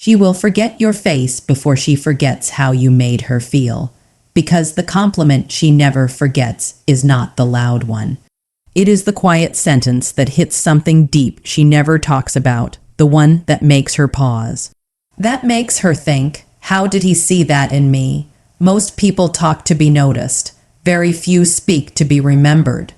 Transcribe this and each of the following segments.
She will forget your face before she forgets how you made her feel, because the compliment she never forgets is not the loud one. It is the quiet sentence that hits something deep she never talks about, the one that makes her pause. That makes her think, how did he see that in me? Most people talk to be noticed. Very few speak to be remembered.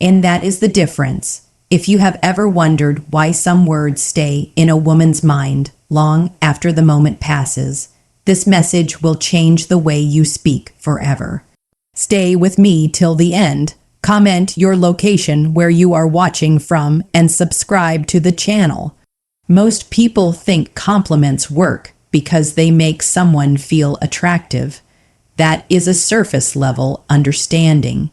And that is the difference. If you have ever wondered why some words stay in a woman's mind long after the moment passes, this message will change the way you speak forever. Stay with me till the end. Comment your location where you are watching from and subscribe to the channel. Most people think compliments work because they make someone feel attractive. That is a surface level understanding.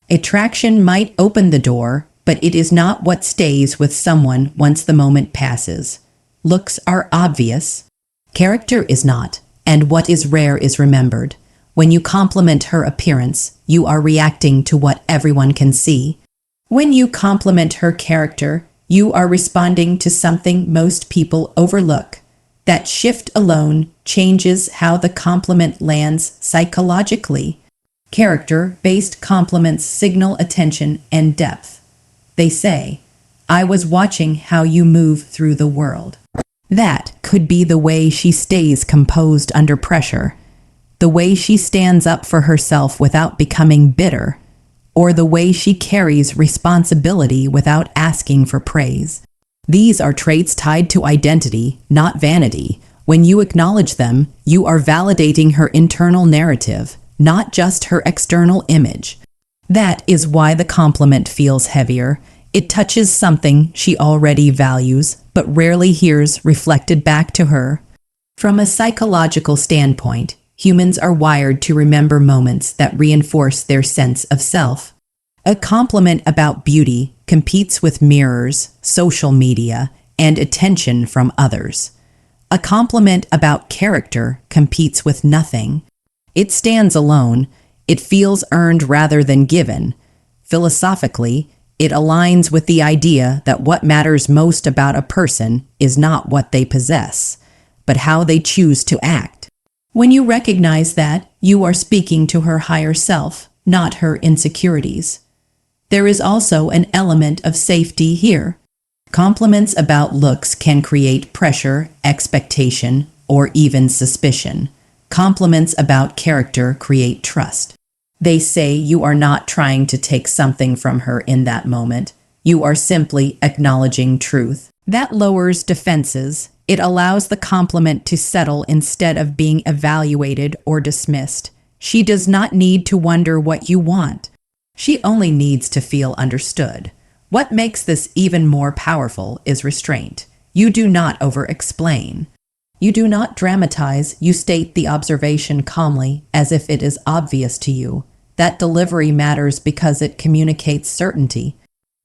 Attraction might open the door, but it is not what stays with someone once the moment passes. Looks are obvious. Character is not, and what is rare is remembered. When you compliment her appearance, you are reacting to what everyone can see. When you compliment her character, you are responding to something most people overlook. That shift alone changes how the compliment lands psychologically. Character-based compliments signal attention and depth. They say, I was watching how you move through the world. That could be the way she stays composed under pressure, the way she stands up for herself without becoming bitter, or the way she carries responsibility without asking for praise. These are traits tied to identity, not vanity. When you acknowledge them, you are validating her internal narrative, not just her external image. That is why the compliment feels heavier. It touches something she already values, but rarely hears reflected back to her. From a psychological standpoint, humans are wired to remember moments that reinforce their sense of self. A compliment about beauty competes with mirrors, social media, and attention from others. A compliment about character competes with nothing. It stands alone. It feels earned rather than given. Philosophically, it aligns with the idea that what matters most about a person is not what they possess, but how they choose to act. When you recognize that, you are speaking to her higher self, not her insecurities. There is also an element of safety here. Compliments about looks can create pressure, expectation, or even suspicion. Compliments about character create trust. They say you are not trying to take something from her in that moment. You are simply acknowledging truth. That lowers defenses. It allows the compliment to settle instead of being evaluated or dismissed. She does not need to wonder what you want. She only needs to feel understood. What makes this even more powerful is restraint. You do not over-explain. You do not dramatize. You state the observation calmly, as if it is obvious to you. That delivery matters because it communicates certainty.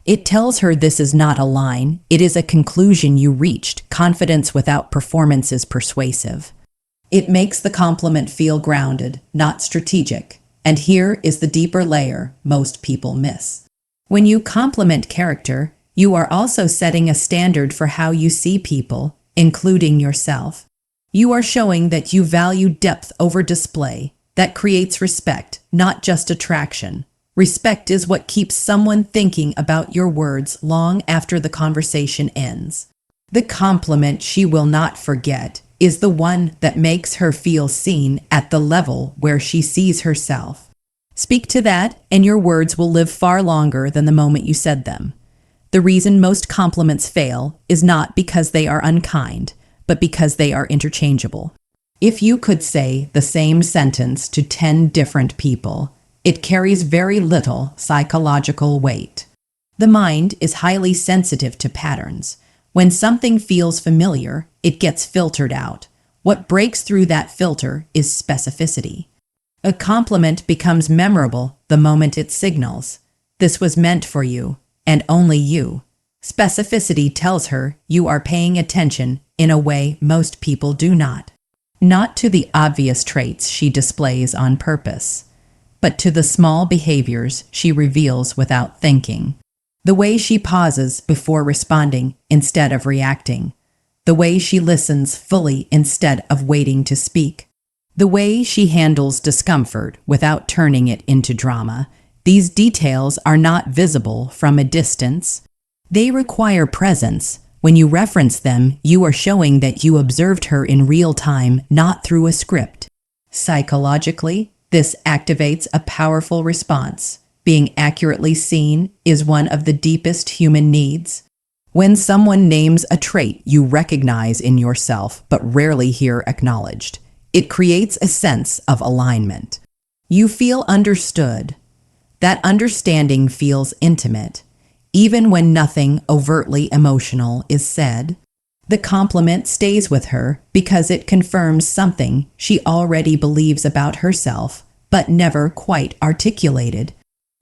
It tells her this is not a line, it is a conclusion you reached. Confidence without performance is persuasive. It makes the compliment feel grounded, not strategic. And here is the deeper layer most people miss. When you compliment character, you are also setting a standard for how you see people, including yourself. You are showing that you value depth over display. That creates respect, not just attraction. Respect is what keeps someone thinking about your words long after the conversation ends. The compliment she will not forget is the one that makes her feel seen at the level where she sees herself. Speak to that, and your words will live far longer than the moment you said them. The reason most compliments fail is not because they are unkind, but because they are interchangeable. If you could say the same sentence to 10 different people, it carries very little psychological weight. The mind is highly sensitive to patterns. When something feels familiar, it gets filtered out. What breaks through that filter is specificity. A compliment becomes memorable the moment it signals, "This was meant for you, and only you." Specificity tells her you are paying attention in a way most people do not. Not to the obvious traits she displays on purpose, but to the small behaviors she reveals without thinking. The way she pauses before responding instead of reacting. the way she listens fully instead of waiting to speak, the way she handles discomfort without turning it into drama. These details are not visible from a distance. They require presence. When you reference them, you are showing that you observed her in real time, not through a script. Psychologically, this activates a powerful response. Being accurately seen is one of the deepest human needs. When someone names a trait you recognize in yourself but rarely hear acknowledged, it creates a sense of alignment. You feel understood. That understanding feels intimate, even when nothing overtly emotional is said. The compliment stays with her because it confirms something she already believes about herself, but never quite articulated.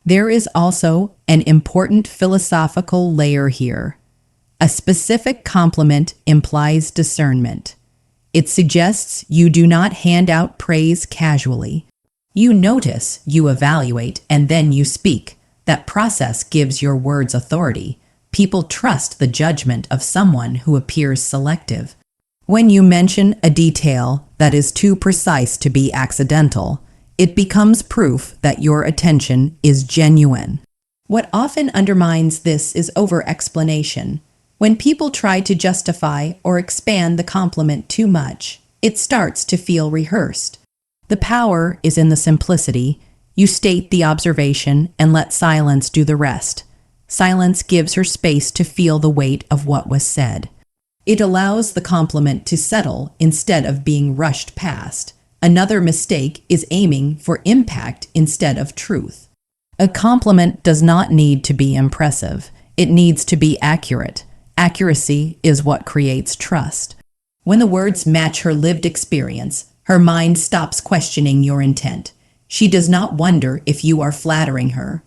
There is also an important philosophical layer here. A specific compliment implies discernment. It suggests you do not hand out praise casually. You notice, you evaluate, and then you speak. That process gives your words authority. People trust the judgment of someone who appears selective. When you mention a detail that is too precise to be accidental, it becomes proof that your attention is genuine. What often undermines this is over-explanation. When people try to justify or expand the compliment too much, it starts to feel rehearsed. The power is in the simplicity. You state the observation and let silence do the rest. Silence gives her space to feel the weight of what was said. It allows the compliment to settle instead of being rushed past. Another mistake is aiming for impact instead of truth. A compliment does not need to be impressive. It needs to be accurate. Accuracy is what creates trust. When the words match her lived experience, her mind stops questioning your intent. She does not wonder if you are flattering her.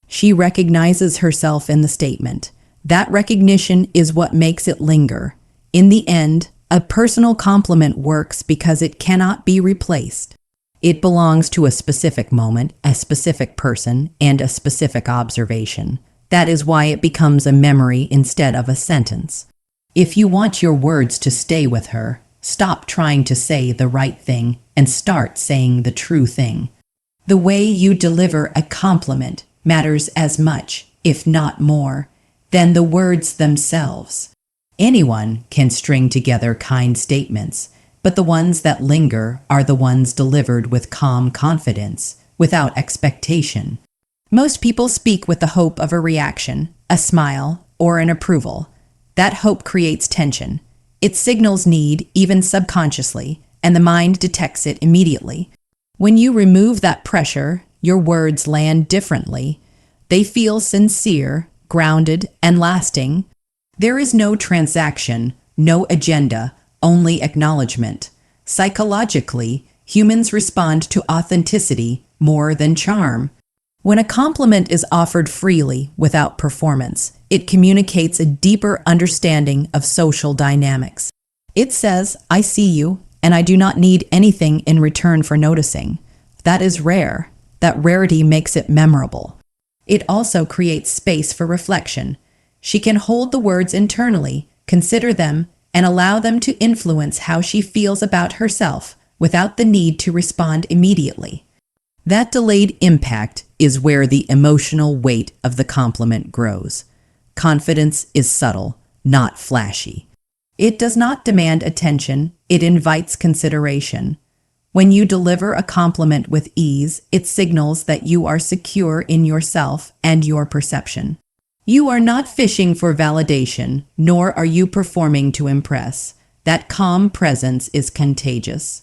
She recognizes herself in the statement. That recognition is what makes it linger. In the end, a personal compliment works because it cannot be replaced. It belongs to a specific moment, a specific person, and a specific observation. That is why it becomes a memory instead of a sentence. If you want your words to stay with her, stop trying to say the right thing and start saying the true thing. The way you deliver a compliment matters as much, if not more, than the words themselves. Anyone can string together kind statements, but the ones that linger are the ones delivered with calm confidence, without expectation. Most people speak with the hope of a reaction, a smile, or an approval. That hope creates tension. It signals need, even subconsciously, and the mind detects it immediately. When you remove that pressure, your words land differently. They feel sincere, grounded, and lasting. There is no transaction, no agenda, only acknowledgement. Psychologically, humans respond to authenticity more than charm. When a compliment is offered freely, without performance, it communicates a deeper understanding of social dynamics. It says, "I see you, and I do not need anything in return for noticing." That is rare. That rarity makes it memorable. It also creates space for reflection. She can hold the words internally, consider them, and allow them to influence how she feels about herself without the need to respond immediately. That delayed impact is where the emotional weight of the compliment grows. Confidence is subtle, not flashy. It does not demand attention, it invites consideration. When you deliver a compliment with ease, it signals that you are secure in yourself and your perception. You are not fishing for validation, nor are you performing to impress. That calm presence is contagious.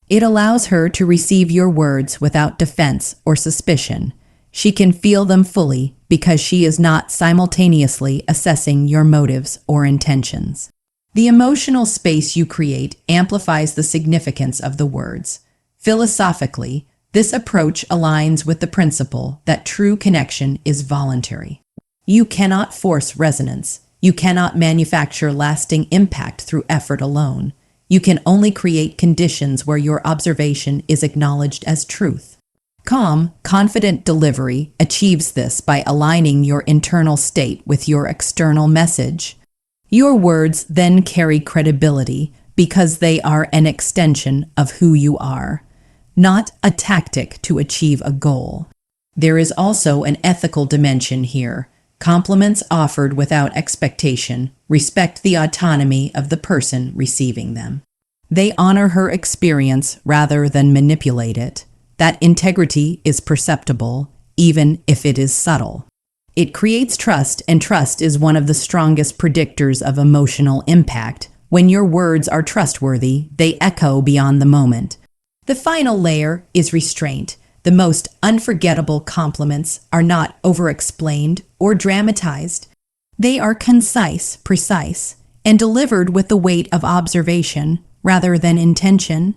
It allows her to receive your words without defense or suspicion. She can feel them fully because she is not simultaneously assessing your motives or intentions. The emotional space you create amplifies the significance of the words. Philosophically, this approach aligns with the principle that true connection is voluntary. You cannot force resonance. You cannot manufacture lasting impact through effort alone. You can only create conditions where your observation is acknowledged as truth. Calm, confident delivery achieves this by aligning your internal state with your external message. Your words then carry credibility because they are an extension of who you are, not a tactic to achieve a goal. There is also an ethical dimension here. Compliments offered without expectation respect the autonomy of the person receiving them. They honor her experience rather than manipulate it. That integrity is perceptible, even if it is subtle. It creates trust, and trust is one of the strongest predictors of emotional impact. When your words are trustworthy, they echo beyond the moment. The final layer is restraint. The most unforgettable compliments are not overexplained or dramatized. They are concise, precise, and delivered with the weight of observation rather than intention.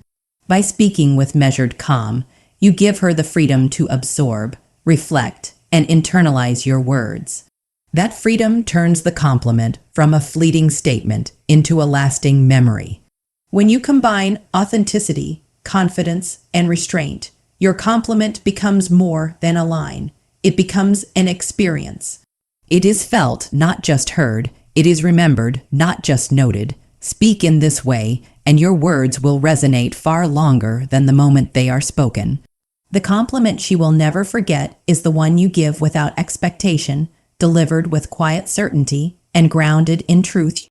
By speaking with measured calm, you give her the freedom to absorb, reflect, and internalize your words. That freedom turns the compliment from a fleeting statement into a lasting memory. When you combine authenticity, confidence, and restraint, your compliment becomes more than a line. It becomes an experience. It is felt, not just heard. It is remembered, not just noted. Speak in this way, and your words will resonate far longer than the moment they are spoken. The compliment she will never forget is the one you give without expectation, delivered with quiet certainty, and grounded in truth.